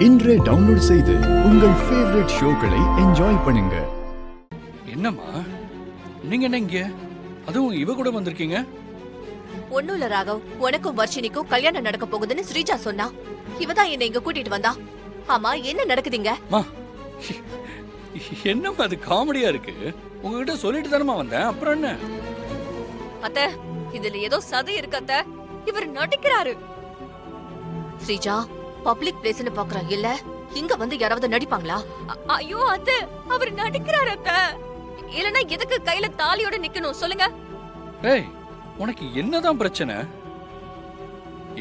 இன்றே டவுன்லோட் செய்து உங்கள் ஃபேவரட் ஷோக்களை என்ஜாய் பண்ணுங்க. என்னம்மா நீங்க என்ன இங்க, அதுவும் இவ கூட வந்திருக்கீங்க? ஒண்ணும் இல்ல ராகவ், உனக்கும் வர்ஷினிக்கும் கல்யாணம் நடக்க போகுதுன்னு ஸ்ரீஜா சொன்னா. இவதான் என்ன இங்க கூட்டிட்டு வந்தா. ஆமா, என்ன நடக்குதுங்க? என்னம்மா அது காமெடியா இருக்கு. உங்ககிட்ட சொல்லிட்டு தானமா வந்தேன், அப்புறம் என்ன? அத்தை, இதுல ஏதோ சதி இருக்கு அத்தை. இவர் நடிக்கிறாரு. ஸ்ரீஜா, பப்ளிக் பிளேஸ்னு பாக்குறா இல்ல, இங்க வந்து யாராவது நடிப்பாங்களா? ஐயோ அத்தை, அவர் நடிக்கிறாரு அத்தை. இல்லனா எதுக்கு கையில தாலியோட நிக்கணும் சொல்லுங்க? ஏய், உனக்கு என்னதான் பிரச்சனை?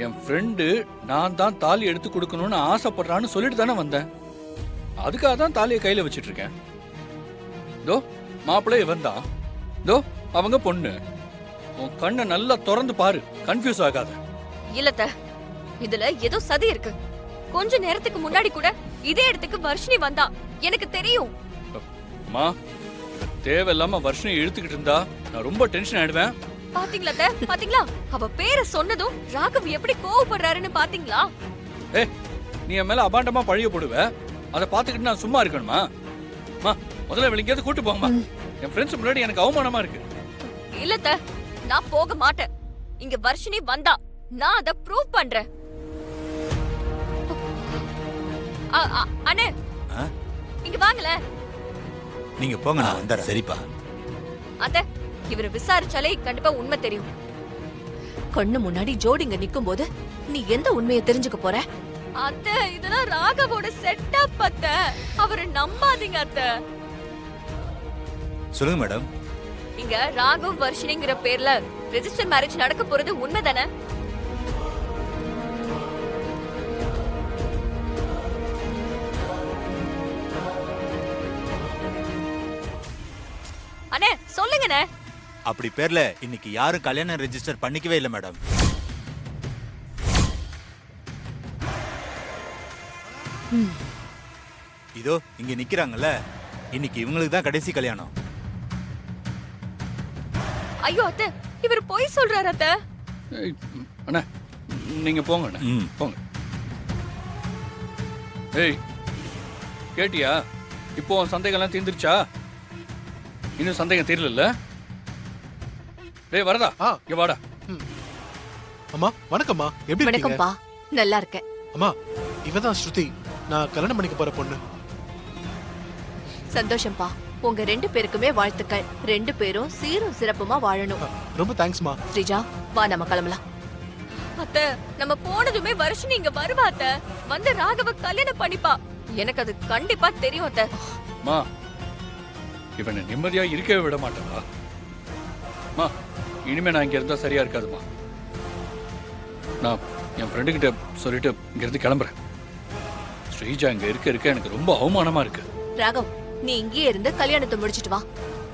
என் ஃப்ரெண்டு நான் தான் தாலி எடுத்து கொடுக்கணும்னு ஆசைப்படுறான்னு சொல்லிட்டு தானே வந்தேன். அதுக்காக தான் தாலியை கையில வச்சிட்டு இருக்கேன். தோ மாப்பிள்ளை இவன் தான், தோ அவங்க பொண்ணு. உன் கண்ணை நல்லா திறந்து பாரு, கன்ஃபியூஸ் ஆகாத. இல்லத்த, இதுல ஏதோ சதி இருக்கு. கொஞ்ச நேரத்துக்கு முன்னாடி கூட இதே இடத்துக்கு வர்ஷினி வந்தா, எனக்கு தெரியும். அம்மா, தேவையில்லாம வர்ஷினி இழுத்துக்கிட்டு இருந்தா நான் ரொம்ப டென்ஷன் ஆயிடுவேன். பாத்தீங்களா அத்தை, பாத்தீங்களா? அவ பேரை சொன்னதும் ராகவ் எப்படி கோவப்படுறாருன்னு பாத்தீங்களா? ஏய், நீ என் மேல அபாண்டமா பழிய போடுவ, அதை பாத்துக்கிட்டு நான் சும்மா இருக்கணுமா? முதல்ல வெளிங்காவது கூட்டு போங்கம்மா. என் ஃப்ரெண்ட்ஸ் முன்னாடி எனக்கு அவமானமா இருக்கு. இல்லத்த, நான் போக மாட்டேன். இங்க வர்ஷினி வந்தா நான் அத ப்ரூவ் பண்றேன். அண்ணே, இங்க வாங்கல. நீங்க போங்க, நான் வந்துறேன். சரிப்பா. அத்தை, இவரை விசாரிச்சாலே கண்டிப்பா உண்மை தெரியும். கண்ணு முன்னாடி ஜோடிங்க நிக்கும் போது நீ எந்த உண்மையை தெரிஞ்சுக்க போற? அத்தை, இதெல்லாம் ராகவோட செட்டப் அத்தை. அவரை நம்பாதீங்க அத்தை. சொல்லுங்க மேடம். இங்க ராகவ் வர்ஷினிங்கிற பேர்ல ரெஜிஸ்டர் மேரேஜ் நடக்க போறது உண்மைதானே? அண்ணே சொல்லுங்கண்ணே. அப்படி பேர்ல இன்னைக்கு யாரும் கல்யாணம் ரெஜிஸ்டர் பண்ணிக்கவே இல்லை மேடம். இதோ இங்க நிக்கிறாங்கல்ல, இன்னைக்கு இவங்களுக்கு தான் கடைசி கல்யாணம். ஐயோ அத்தை, இவர் பொய் சொல்றாரு அத்தை. ஏய், அண்ணா நீங்க போங்க அண்ணா, போங்க. ஏய், கேட்டியா? இப்போ சந்தேகம்லாம் தீர்ந்துருச்சா? இன்னும் சந்தேகம் தெரியல. டேய் வரதா, இங்க வாடா. அம்மா வணக்கம்மா, எப்படி இருக்கீங்க? வணக்கம்ப்பா, நல்லா இருக்கேன். அம்மா, இவதான் ஸ்ருதி, நான் கல்யாணம் பண்ணிக்க போற பொண்ணு. சந்தோஷம்ப்பா, உங்க 2 பேருக்குமே வாழ்த்துக்கள். 2 பேரும் சீரும் சிறப்புமா வாழணும். ரொம்ப தேங்க்ஸ்மா. ஸ்ரீஜா, வா நம்ம கிளம்பலாம். அத்தை, நம்ம போனதுமே வர்ஷினி இங்க வருவா அத்தை. வந்து ராகவ கல்யாணம் பண்ணிப்பா. எனக்கு அது கண்டிப்பா தெரியும் அத்தை. மா, இவனை நிம்மதியா இருக்கவே விட மாட்டேன். மா, இனிமே நான் இங்க இருந்தா சரியா இருக்காதுமா. நான் என் ஃப்ரெண்டு கிட்ட சொல்லிட்டு இங்க இருந்து கிளம்புறேன். ஸ்ரீஜா இங்க இருக்க எனக்கு ரொம்ப அவமானமா இருக்கு. ராகவ், நீ இங்கேயே இருந்து கல்யாணத்தை முடிச்சிட்டு வா.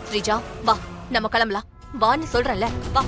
ஸ்ரீஜா, வா நம்ம கிளம்பலாம். வான்னு சொல்றேன்ல, வா.